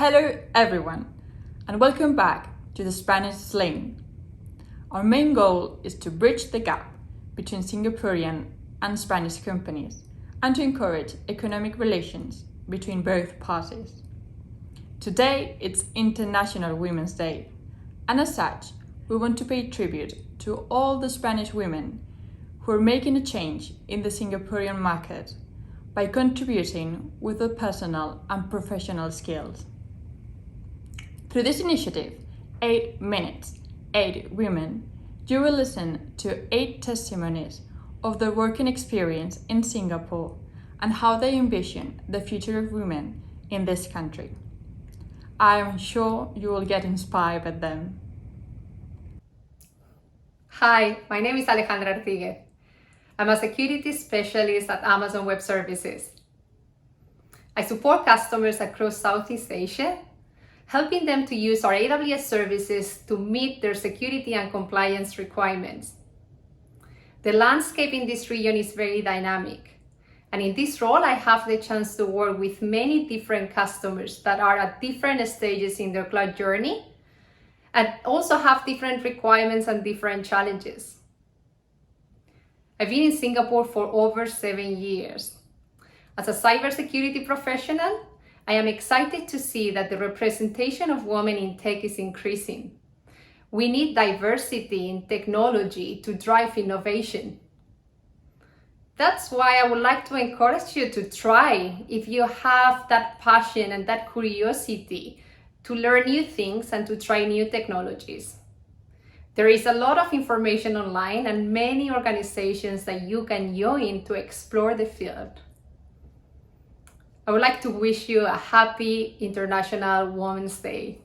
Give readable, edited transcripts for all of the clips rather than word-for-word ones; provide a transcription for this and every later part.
Hello everyone, and welcome back to the Spanish Sling. Our main goal is to bridge the gap between Singaporean and Spanish companies and to encourage economic relations between both parties. Today it's International Women's Day, and as such, we want to pay tribute to all the Spanish women who are making a change in the Singaporean market by contributing with their personal and professional skills. Through this initiative, 8 Minutes, 8 Women, you will listen to 8 testimonies of their working experience in Singapore and how they envision the future of women in this country. I am sure you will get inspired by them. Hi, my name is ALEJANDRA ARTÍGUEZ. I'm a security specialist at Amazon Web Services. I support customers across Southeast Asia, helping them to use our AWS services to meet their security and compliance requirements. The landscape in this region is very dynamic, and in this role I have the chance to work with many different customers that are at different stages in their cloud journey and also have different requirements and different challenges. I've been in Singapore for over 7 years. As a cybersecurity professional, I am excited to see that the representation of women in tech is increasing. We need diversity in technology to drive innovation. That's why I would like to encourage you to try, if you have that passion and that curiosity to learn new things and to try new technologies. There is a lot of information online and many organizations that you can join to explore the field. I would like to wish you a happy International Women's Day.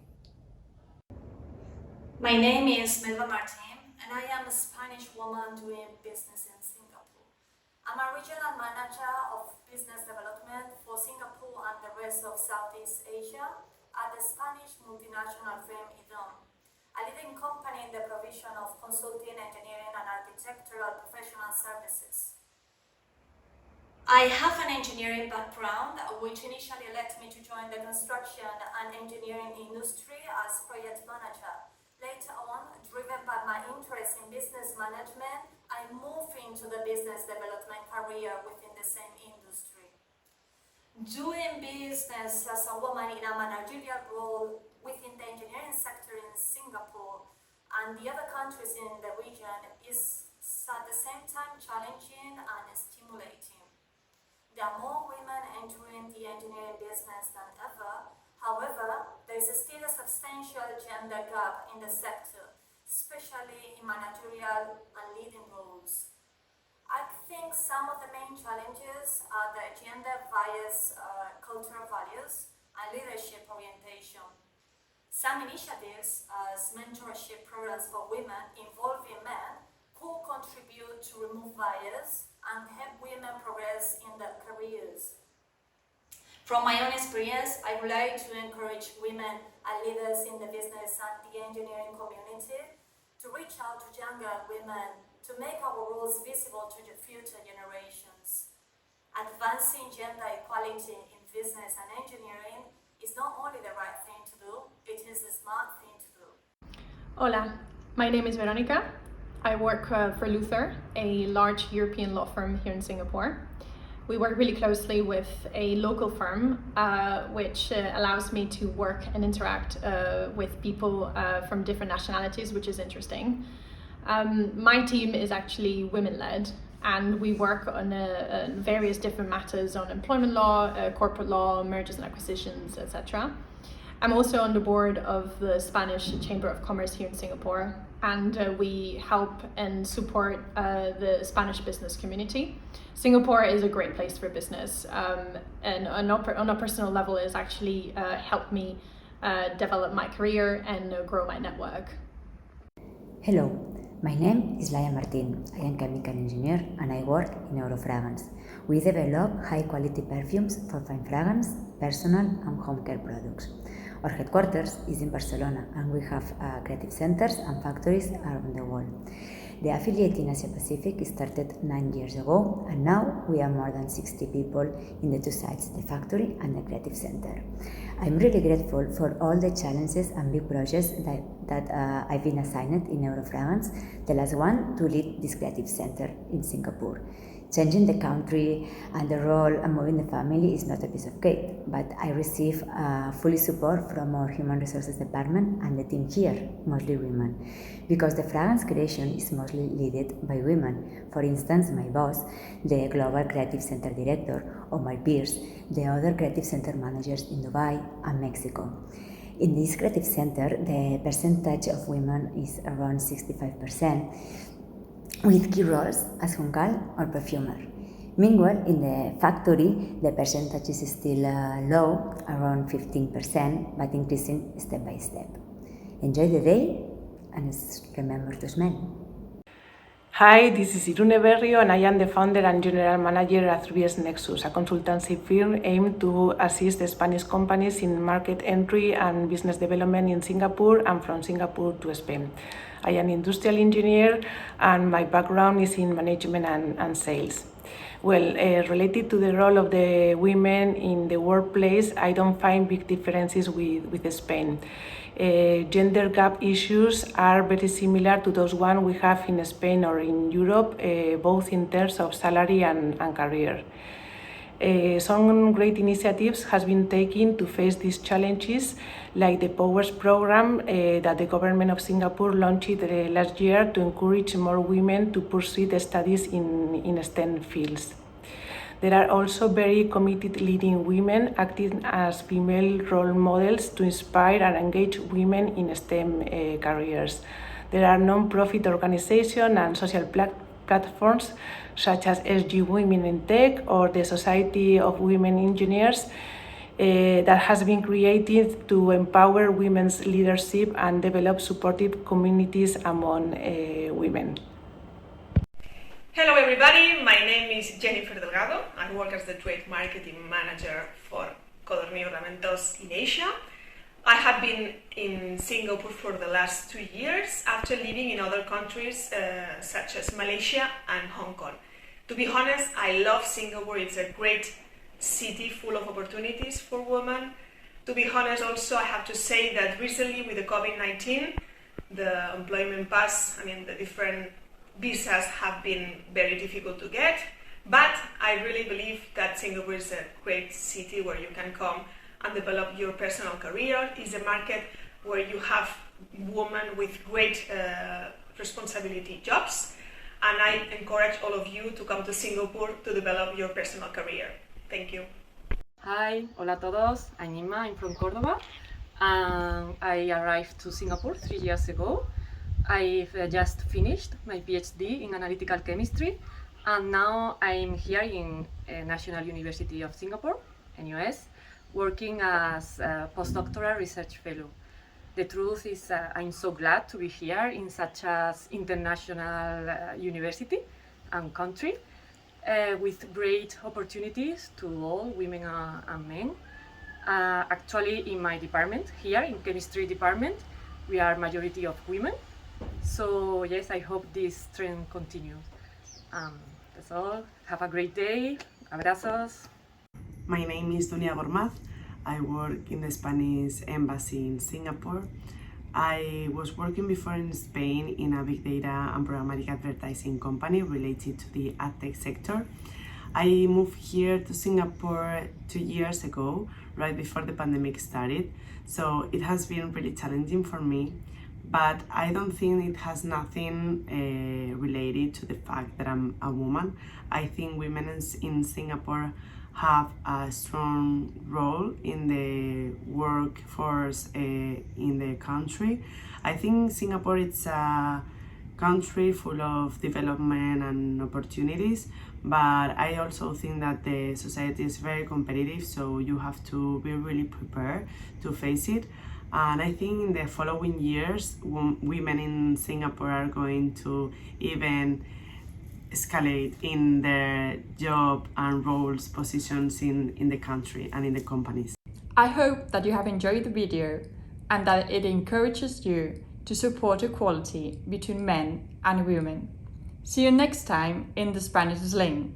My name is Melba Martín, and I am a Spanish woman doing business in Singapore. I'm a regional manager of business development for Singapore and the rest of Southeast Asia at the Spanish multinational firm IDOM, a leading company in the provision of consulting, engineering, and architectural professional services. I have an engineering background, which initially led me to join the construction and engineering industry as project manager. Later on, driven by my interest in business management, I moved into the business development career within the same industry. Doing business as a woman in a managerial role within the engineering sector in Singapore and the other countries in the region is at the same time challenging and stimulating. There are more women entering the engineering business than ever. However, there is still a substantial gender gap in the sector, especially in managerial and leading roles. I think some of the main challenges are the gender-biased cultural values and leadership orientation. Some initiatives, as mentorship programs for women involving men, could contribute to remove bias and help women progress in their careers. From my own experience, I would like to encourage women and leaders in the business and the engineering community to reach out to younger women to make our roles visible to the future generations. Advancing gender equality in business and engineering is not only the right thing to do, it is a smart thing to do. Hola, my name is Veronica. I work for Luther, a large European law firm here in Singapore. We work really closely with a local firm, which allows me to work and interact with people from different nationalities, which is interesting. My team is actually women-led, and we work on various different matters on employment law, corporate law, mergers and acquisitions, etc. I'm also on the board of the Spanish Chamber of Commerce here in Singapore, and we help and support the Spanish business community. Singapore is a great place for business, and on a personal level it has actually helped me develop my career and grow my network. Hello, my name is Laia Martín. I am chemical engineer and I work in Eurofragrance. We develop high quality perfumes for fine fragrance, personal and home care products. Our headquarters is in Barcelona and we have creative centers and factories around the world. The affiliate in Asia Pacific started 9 years ago, and now we are more than 60 people in the two sites, the factory and the creative center. I'm really grateful for all the challenges and big projects that I've been assigned in Eurofragrance, the last one to lead this creative center in Singapore. Changing the country and the role and moving the family is not a piece of cake, but I receive fully support from our human resources department and the team here, mostly women, because the fragrance creation is mostly led by women. For instance, my boss, the global creative center director, or my peers, the other creative center managers in Dubai and Mexico. In this creative center, the percentage of women is around 65%, with key roles as Junkal or perfumer. Meanwhile, in the factory, the percentage is still low, around 15%, but increasing step by step. Enjoy the day and remember to smell. Hi, this is Irune Berrio and I am the founder and general manager at ARTÍGUEZ Nexus, a consultancy firm aimed to assist the Spanish companies in market entry and business development in Singapore and from Singapore to Spain. I am an industrial engineer and my background is in management and sales. Well, related to the role of the women in the workplace, I don't find big differences with Spain. Gender gap issues are very similar to those one we have in Spain or in Europe, both in terms of salary and career. Some great initiatives has been taken to face these challenges, like the Powers program that the government of Singapore launched last year to encourage more women to pursue the studies in STEM fields. There are also very committed leading women acting as female role models to inspire and engage women in STEM careers. There are non-profit organizations and social platforms such as SG Women in Tech or the Society of Women Engineers that has been created to empower women's leadership and develop supportive communities among women. Hello everybody, my name is JENIFER DELGADO. I work as the Trade Marketing Manager for CODORNIU RAVENTOS in Asia. I have been in Singapore for the last 2 years after living in other countries such as Malaysia and Hong Kong. To be honest, I love Singapore. It's a great city full of opportunities for women. To be honest also, I have to say that recently with the COVID-19, the employment pass, the different visas have been very difficult to get, but I really believe that Singapore is a great city where you can come and develop your personal career. It's a market where you have women with great responsibility jobs, and I encourage all of you to come to Singapore to develop your personal career. Thank you. Hi, hola a todos, I'm Inma, I'm from Córdoba, and I arrived to Singapore 3 years ago. I've just finished my PhD in analytical chemistry, and now I'm here in National University of Singapore, NUS, working as a postdoctoral research fellow. The truth is I'm so glad to be here in such an international university and country with great opportunities to all women and men. Actually, in my department, here in chemistry department, we are majority of women. So yes, I hope this trend continues. That's all. Have a great day. Abrazos. My name is DUNIA GORMAZ. I work in the Spanish embassy in Singapore. I was working before in Spain in a big data and programmatic advertising company related to the AdTech sector. I moved here to Singapore 2 years ago, right before the pandemic started. So it has been really challenging for me. But I don't think it has nothing related to the fact that I'm a woman. I think women in Singapore have a strong role in the workforce in the country. I think Singapore is a country full of development and opportunities, but I also think that the society is very competitive, so you have to be really prepared to face it. And I think in the following years, women in Singapore are going to even escalate in their job and roles, positions in the country and in the companies. I hope that you have enjoyed the video and that it encourages you to support equality between men and women. See you next time in the Spanish Sling.